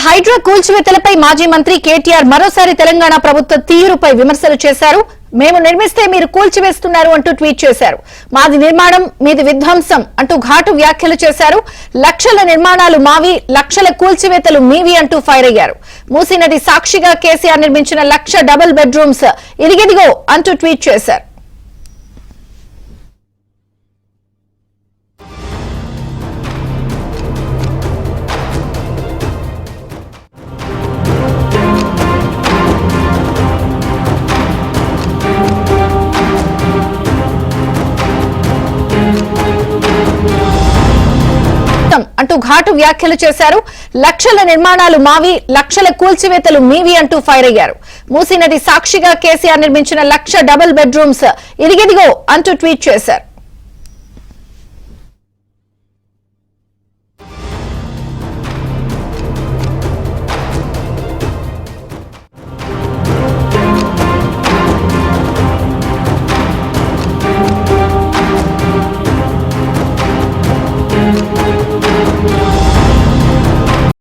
హైడ్రా కూల్చివేతలపై మాజీ మంత్రి కేటీఆర్ మరోసారి తెలంగాణ ప్రభుత్వ తీరుపై విమర్శలు చేశారు. మేము నిర్మిస్తే మీరు కూల్చివేస్తున్నారు అంటూ ట్వీట్ చేశారు. మాది నిర్మాణం మీది విధ్వంసం అంటూ ఘాటు వ్యాఖ్యలు చేశారు. లక్షల నిర్మాణాలు మావి, లక్షల కూల్చివేతలు మీవి అంటూ ఫైర్ అయ్యారు. మూసీ నది సాక్షిగా కేసీఆర్ నిర్మించిన 1,00,000 డబుల్ బెడ్రూమ్స్ ఇదిగిదిగో అంటూ ట్వీట్ చేశారు. అంటూ ఘాటు వ్యాఖ్యలు చేశారు. లక్షల నిర్మాణాలు మావి, లక్షల కూల్చివేతలు మీవి అంటూ ఫైర్ అయ్యారు. మూసీ నది సాక్షిగా కేసీఆర్ నిర్మించిన 1,00,000 డబుల్ బెడ్రూమ్స్ ఇదిగిదిగో అంటూ ట్వీట్ చేశారు.